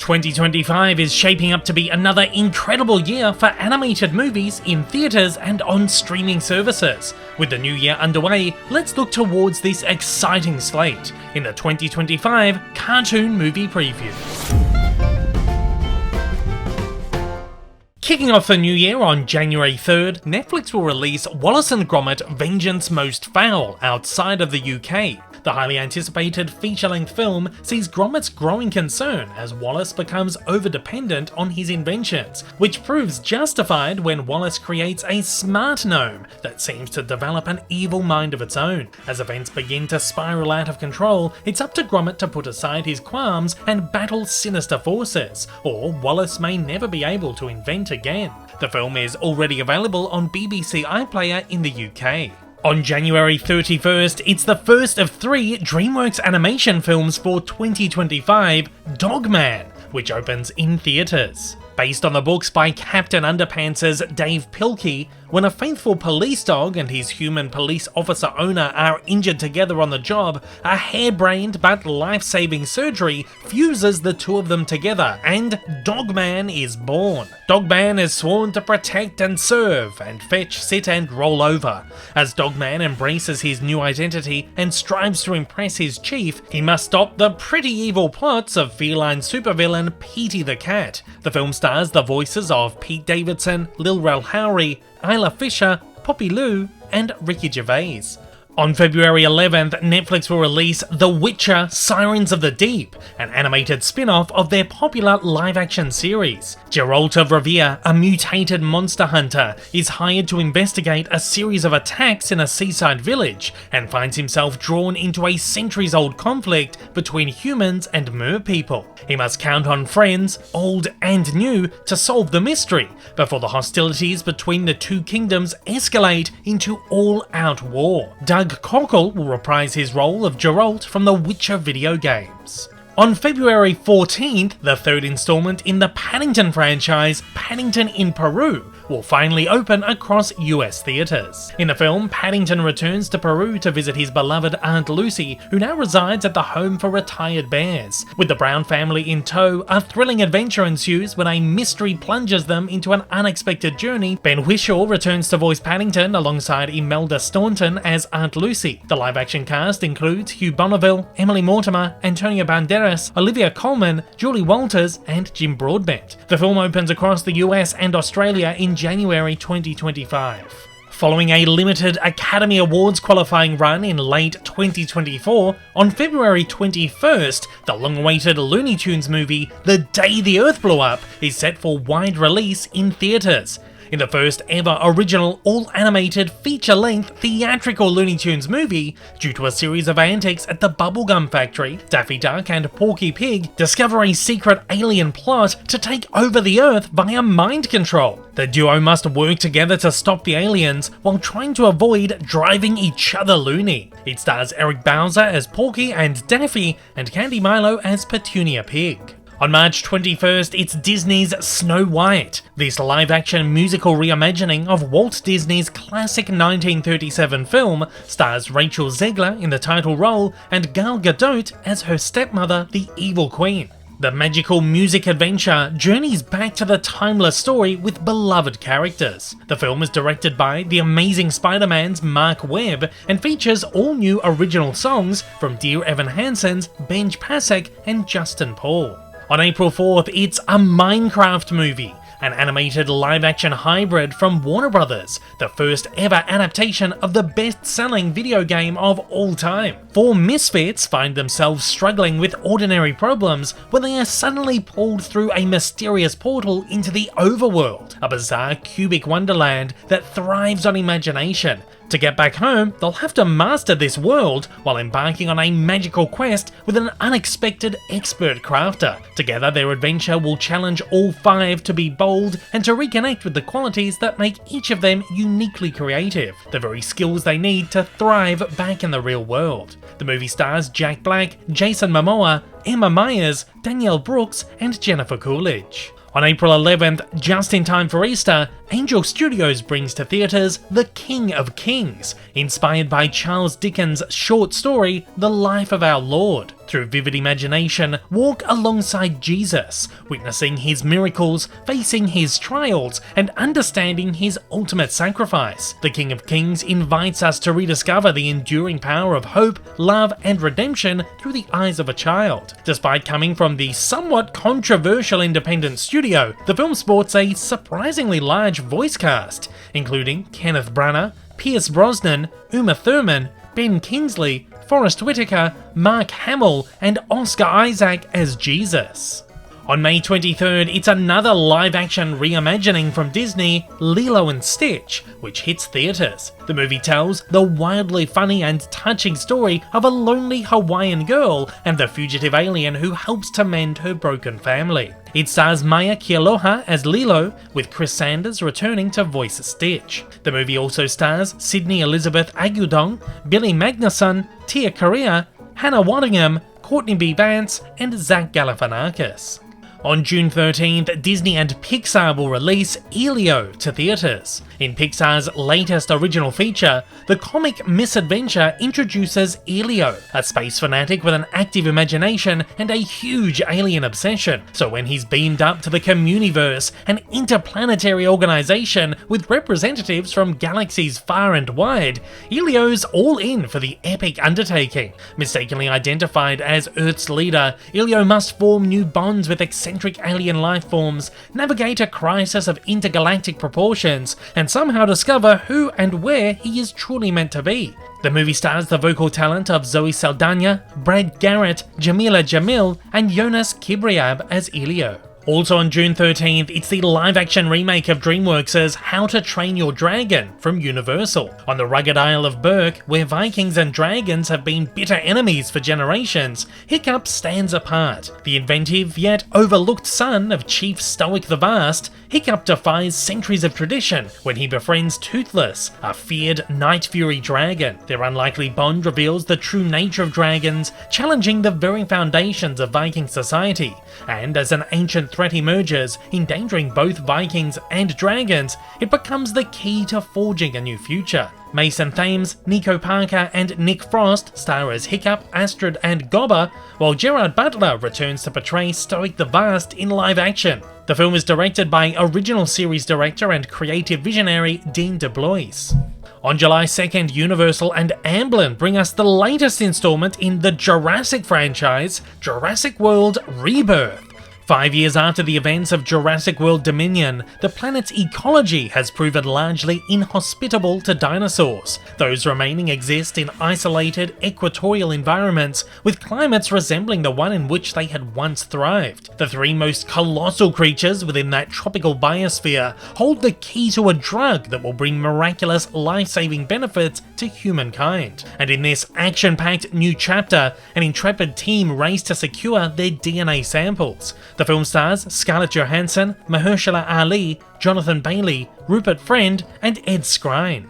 2025 is shaping up to be another incredible year for animated movies in theatres and on streaming services. With the new year underway, let's look towards this exciting slate in the 2025 Cartoon Movie Preview. Kicking off the new year on January 3rd, Netflix will release Wallace and Gromit Vengeance Most Fowl outside of the UK. The highly anticipated feature-length film sees Gromit's growing concern as Wallace becomes over-dependent on his inventions, which proves justified when Wallace creates a smart gnome that seems to develop an evil mind of its own. As events begin to spiral out of control, it's up to Gromit to put aside his qualms and battle sinister forces, or Wallace may never be able to invent again. The film is already available on BBC iPlayer in the UK. On January 31st, it's the first of 3 DreamWorks animation films for 2025, Dogman, which opens in theatres. Based on the books by Captain Underpants' Dave Pilkey, when a faithful police dog and his human police officer owner are injured together on the job, a harebrained but life-saving surgery fuses the two of them together and Dogman is born. Dogman is sworn to protect and serve, and fetch, sit and roll over. As Dogman embraces his new identity and strives to impress his chief, he must stop the pretty evil plots of feline supervillain Petey the Cat. The film stars the voices of Pete Davidson, Lil Rel Howery, Isla Fisher, Poppy Lou, and Ricky Gervais. On February 11th, Netflix will release The Witcher: Sirens of the Deep, an animated spin-off of their popular live-action series. Geralt of Rivia, a mutated monster hunter, is hired to investigate a series of attacks in a seaside village, and finds himself drawn into a centuries-old conflict between humans and merpeople. He must count on friends, old and new, to solve the mystery, before the hostilities between the two kingdoms escalate into all-out war. Doug Cockle will reprise his role of Geralt from the Witcher video games. On February 14th, the third installment in the Paddington franchise, Paddington in Peru, will finally open across US theatres. In the film, Paddington returns to Peru to visit his beloved Aunt Lucy, who now resides at the home for retired bears. With the Brown family in tow, a thrilling adventure ensues when a mystery plunges them into an unexpected journey. Ben Whishaw returns to voice Paddington alongside Imelda Staunton as Aunt Lucy. The live-action cast includes Hugh Bonneville, Emily Mortimer, Antonio Banderas, Olivia Colman, Julie Walters, and Jim Broadbent. The film opens across the US and Australia in January 2025. Following a limited Academy Awards qualifying run in late 2024, on February 21st, the long-awaited Looney Tunes movie The Day the Earth Blew Up is set for wide release in theatres. In the first ever original all-animated feature-length theatrical Looney Tunes movie, due to a series of antics at the Bubblegum Factory, Daffy Duck and Porky Pig discover a secret alien plot to take over the Earth via mind control. The duo must work together to stop the aliens while trying to avoid driving each other loony. It stars Eric Bowser as Porky and Daffy, and Candy Milo as Petunia Pig. On March 21st, it's Disney's Snow White. This live-action musical reimagining of Walt Disney's classic 1937 film stars Rachel Zegler in the title role and Gal Gadot as her stepmother, the Evil Queen. The magical music adventure journeys back to the timeless story with beloved characters. The film is directed by The Amazing Spider-Man's Mark Webb and features all new original songs from Dear Evan Hansen's Benj Pasek and Justin Paul. On April 4th, it's a Minecraft movie, an animated live-action hybrid from Warner Brothers, the first ever adaptation of the best-selling video game of all time. 4 misfits find themselves struggling with ordinary problems when they are suddenly pulled through a mysterious portal into the overworld, a bizarre cubic wonderland that thrives on imagination. To get back home, they'll have to master this world while embarking on a magical quest with an unexpected expert crafter. Together, their adventure will challenge all 5 to be bold and to reconnect with the qualities that make each of them uniquely creative, the very skills they need to thrive back in the real world. The movie stars Jack Black, Jason Momoa, Emma Myers, Danielle Brooks, and Jennifer Coolidge. On April 11th, just in time for Easter, Angel Studios brings to theatres The King of Kings, inspired by Charles Dickens' short story The Life of Our Lord. Through vivid imagination, walk alongside Jesus, witnessing his miracles, facing his trials, and understanding his ultimate sacrifice. The King of Kings invites us to rediscover the enduring power of hope, love, and redemption through the eyes of a child. Despite coming from the somewhat controversial independent studio, the film sports a surprisingly large voice cast, including Kenneth Branagh, Pierce Brosnan, Uma Thurman, Ben Kingsley, Forrest Whitaker, Mark Hamill, and Oscar Isaac as Jesus. On May 23rd, it's another live-action reimagining from Disney, Lilo and Stitch, which hits theatres. The movie tells the wildly funny and touching story of a lonely Hawaiian girl and the fugitive alien who helps to mend her broken family. It stars Maya Kealoha as Lilo, with Chris Sanders returning to voice Stitch. The movie also stars Sydney Elizabeth Agudong, Billy Magnuson, Tia Korea, Hannah Waddingham, Courtney B. Vance, and Zach Galifianakis. On June 13th, Disney and Pixar will release Elio to theatres. In Pixar's latest original feature, the comic misadventure introduces Elio, a space fanatic with an active imagination and a huge alien obsession. So when he's beamed up to the Communiverse, an interplanetary organisation with representatives from galaxies far and wide, Elio's all in for the epic undertaking. Mistakenly identified as Earth's leader, Elio must form new bonds with eccentric alien life forms, navigate a crisis of intergalactic proportions, and somehow discover who and where he is truly meant to be. The movie stars the vocal talent of Zoe Saldana, Brad Garrett, Jamila Jamil, and Jonas Kibriab as Elio. Also on June 13th, it's the live-action remake of DreamWorks' How to Train Your Dragon from Universal. On the rugged Isle of Berk, where Vikings and dragons have been bitter enemies for generations, Hiccup stands apart. The inventive yet overlooked son of Chief Stoic the Vast, Hiccup defies centuries of tradition when he befriends Toothless, a feared Night Fury dragon. Their unlikely bond reveals the true nature of dragons, challenging the very foundations of Viking society. And as an ancient threat emerges, endangering both Vikings and dragons, it becomes the key to forging a new future. Mason Thames, Nico Parker, and Nick Frost star as Hiccup, Astrid, and Gobber, while Gerard Butler returns to portray Stoic the Vast in live action. The film is directed by original series director and creative visionary Dean DeBlois. On July 2nd, Universal and Amblin bring us the latest installment in the Jurassic franchise, Jurassic World Rebirth. 5 years after the events of Jurassic World Dominion, the planet's ecology has proven largely inhospitable to dinosaurs. Those remaining exist in isolated equatorial environments, with climates resembling the one in which they had once thrived. The three most colossal creatures within that tropical biosphere hold the key to a drug that will bring miraculous life-saving benefits to humankind. And in this action-packed new chapter, an intrepid team race to secure their DNA samples. The film stars Scarlett Johansson, Mahershala Ali, Jonathan Bailey, Rupert Friend, and Ed Skrein.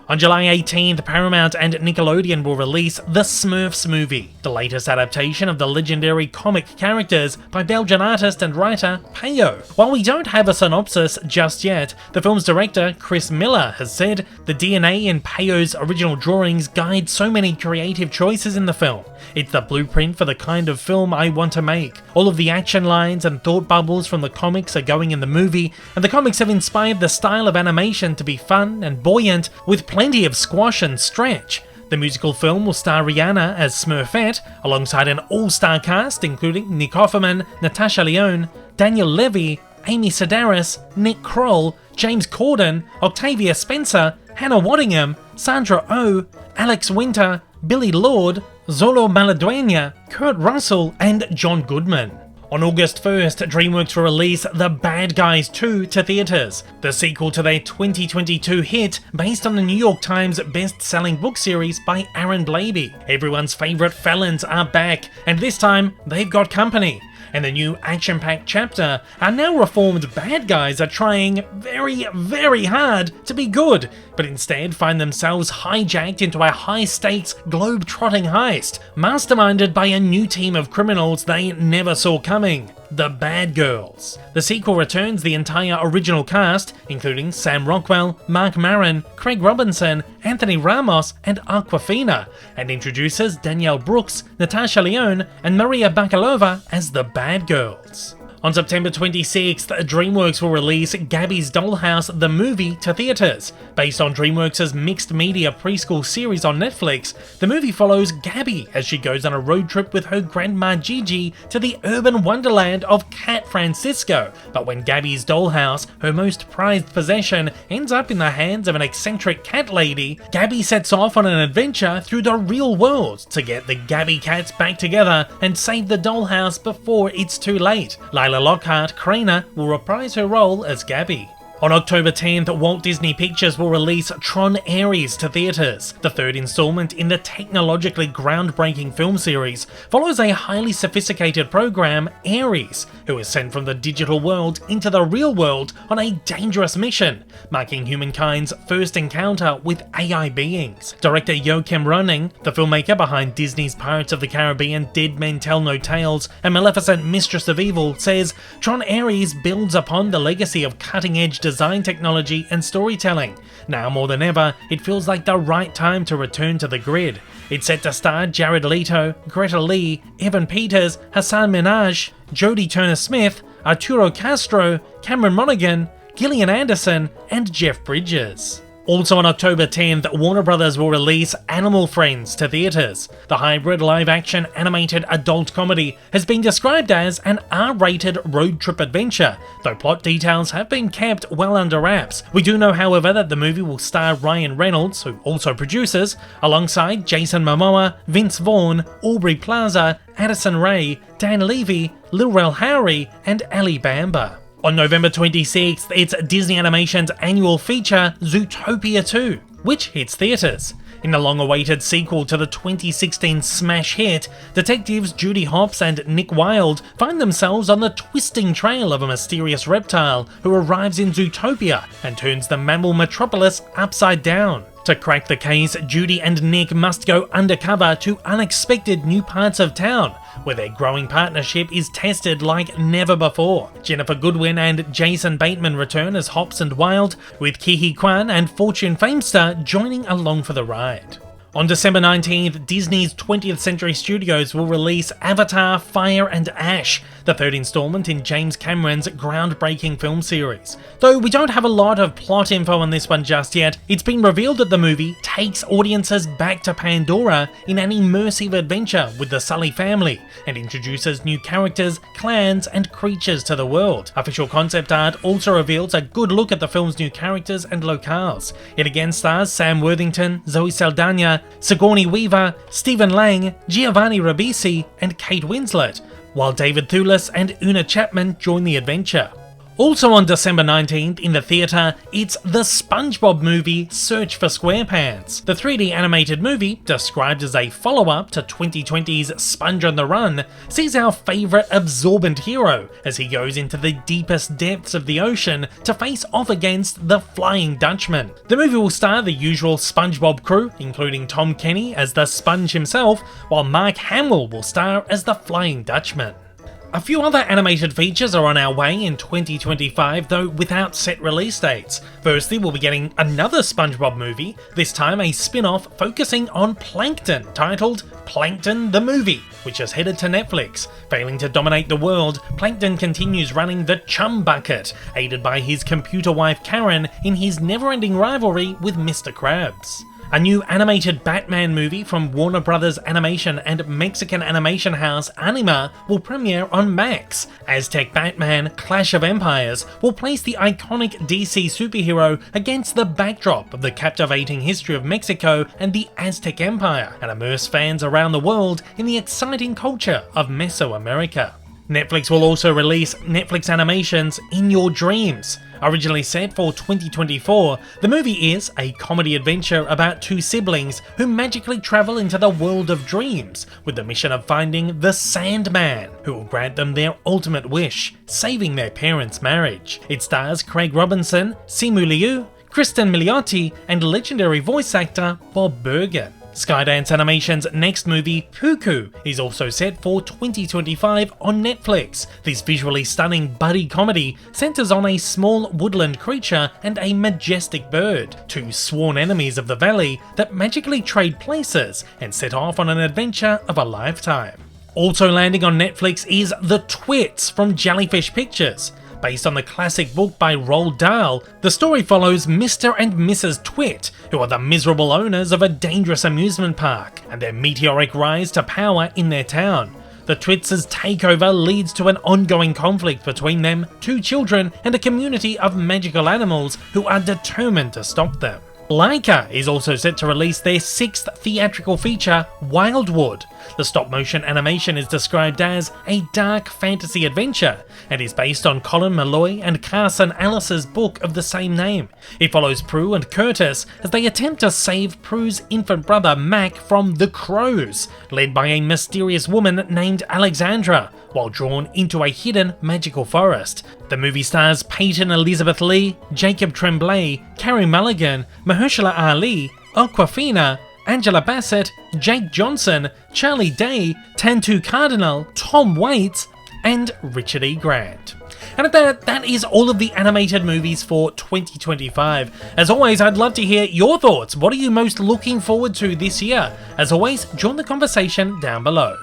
On July 18th, Paramount and Nickelodeon will release The Smurfs Movie, the latest adaptation of the legendary comic characters by Belgian artist and writer Peyo. While we don't have a synopsis just yet, the film's director, Chris Miller, has said the DNA in Peyo's original drawings guide so many creative choices in the film. It's the blueprint for the kind of film I want to make. All of the action lines and thought bubbles from the comics are going in the movie, and the comics have inspired the style of animation to be fun and buoyant, with plenty of squash and stretch. The musical film will star Rihanna as Smurfette, alongside an all-star cast including Nick Offerman, Natasha Lyonne, Daniel Levy, Amy Sedaris, Nick Kroll, James Corden, Octavia Spencer, Hannah Waddingham, Sandra Oh, Alex Winter, Billy Lord, Zolo Maladuena, Kurt Russell, and John Goodman. On August 1st, DreamWorks will release The Bad Guys 2 to theatres, the sequel to their 2022 hit based on the New York Times best-selling book series by Aaron Blabey. Everyone's favourite felons are back, and this time they've got company. And the new action-packed chapter, our now reformed bad guys are trying very, very hard to be good, but instead find themselves hijacked into a high-stakes, globe-trotting heist, masterminded by a new team of criminals they never saw coming. The Bad Girls. The sequel returns the entire original cast, including Sam Rockwell, Mark Maron, Craig Robinson, Anthony Ramos, and Awkwafina, and introduces Danielle Brooks, Natasha Lyonne, and Maria Bakalova as the Bad Girls. On September 26th, DreamWorks will release Gabbys Dollhouse the movie to theaters. Based on DreamWorks' mixed media preschool series on Netflix, the movie follows Gabby as she goes on a road trip with her grandma Gigi to the urban wonderland of Cat Francisco. But when Gabby's dollhouse, her most prized possession, ends up in the hands of an eccentric cat lady, Gabby sets off on an adventure through the real world to get the Gabby cats back together and save the dollhouse before it's too late. Lila Lockhart, Craner, will reprise her role as Gabby. On October 10th, Walt Disney Pictures will release Tron Aries to theaters. The third installment in the technologically groundbreaking film series follows a highly sophisticated program, Aries, who is sent from the digital world into the real world on a dangerous mission, marking humankind's first encounter with AI beings. Director Joachim Roning, the filmmaker behind Disney's Pirates of the Caribbean, Dead Men Tell No Tales, and Maleficent Mistress of Evil, says Tron Aries builds upon the legacy of cutting-edge design technology and storytelling. Now more than ever, it feels like the right time to return to the grid. It's set to star Jared Leto, Greta Lee, Evan Peters, Hassan Minhaj, Jodie Turner-Smith, Arturo Castro, Cameron Monaghan, Gillian Anderson, and Jeff Bridges. Also on October 10th, Warner Bros. Will release Animal Friends to theaters. The hybrid live-action animated adult comedy has been described as an R-rated road trip adventure, though plot details have been kept well under wraps. We do know, however, that the movie will star Ryan Reynolds, who also produces, alongside Jason Momoa, Vince Vaughn, Aubrey Plaza, Addison Rae, Dan Levy, Lil Rel Howery, and Ali Bamba. On November 26th, it's Disney Animation's annual feature, Zootopia 2, which hits theaters. In the long-awaited sequel to the 2016 smash hit, detectives Judy Hopps and Nick Wilde find themselves on the twisting trail of a mysterious reptile who arrives in Zootopia and turns the mammal metropolis upside down. To crack the case, Judy and Nick must go undercover to unexpected new parts of town, where their growing partnership is tested like never before. Jennifer Goodwin and Jason Bateman return as Hopps and Wilde, with Ke Kwan and Fortune Famestar joining along for the ride. On December 19th, Disney's 20th Century Studios will release Avatar: Fire and Ash, the third installment in James Cameron's groundbreaking film series. Though we don't have a lot of plot info on this one just yet, it's been revealed that the movie takes audiences back to Pandora in an immersive adventure with the Sully family, and introduces new characters, clans, and creatures to the world. Official concept art also reveals a good look at the film's new characters and locales. It again stars Sam Worthington, Zoe Saldana, Sigourney Weaver, Stephen Lang, Giovanni Ribisi, and Kate Winslet, while David Thewlis and Una Chapman join the adventure. Also on December 19th in the theatre, it's the SpongeBob movie Search for SquarePants. The 3D animated movie, described as a follow-up to 2020's Sponge on the Run, sees our favourite absorbent hero as he goes into the deepest depths of the ocean to face off against the Flying Dutchman. The movie will star the usual SpongeBob crew, including Tom Kenny as the Sponge himself, while Mark Hamill will star as the Flying Dutchman. A few other animated features are on our way in 2025, though without set release dates. Firstly, we'll be getting another SpongeBob movie, this time a spin-off focusing on Plankton, titled Plankton the Movie, which is headed to Netflix. Failing to dominate the world, Plankton continues running the Chum Bucket, aided by his computer wife Karen in his never-ending rivalry with Mr. Krabs. A new animated Batman movie from Warner Bros. Animation and Mexican animation house Anima will premiere on Max. Aztec Batman: Clash of Empires will place the iconic DC superhero against the backdrop of the captivating history of Mexico and the Aztec Empire, and immerse fans around the world in the exciting culture of Mesoamerica. Netflix will also release Netflix Animation's In Your Dreams. Originally set for 2024, the movie is a comedy adventure about two siblings who magically travel into the world of dreams with the mission of finding the Sandman, who will grant them their ultimate wish, saving their parents' marriage. It stars Craig Robinson, Simu Liu, Kristen Milioti, and legendary voice actor Bob Bergen. Skydance Animation's next movie, Puku, is also set for 2025 on Netflix. This visually stunning buddy comedy centers on a small woodland creature and a majestic bird, two sworn enemies of the valley that magically trade places and set off on an adventure of a lifetime. Also landing on Netflix is The Twits from Jellyfish Pictures. Based on the classic book by Roald Dahl, the story follows Mr. and Mrs. Twit, who are the miserable owners of a dangerous amusement park, and their meteoric rise to power in their town. The Twits' takeover leads to an ongoing conflict between them, two children, and a community of magical animals who are determined to stop them. Laika is also set to release their 6th theatrical feature, Wildwood. The stop-motion animation is described as a dark fantasy adventure and is based on Colin Malloy and Carson Ellis's book of the same name. It follows Prue and Curtis as they attempt to save Prue's infant brother Mac from the Crows, led by a mysterious woman named Alexandra, while drawn into a hidden magical forest. The movie stars Peyton Elizabeth Lee, Jacob Tremblay, Carey Mulligan, Mahershala Ali, Awkwafina, Angela Bassett, Jake Johnson, Charlie Day, Tantu Cardinal, Tom Waits, and Richard E. Grant. And at that is all of the animated movies for 2025. As always, I'd love to hear your thoughts. What are you most looking forward to this year? As always, join the conversation down below.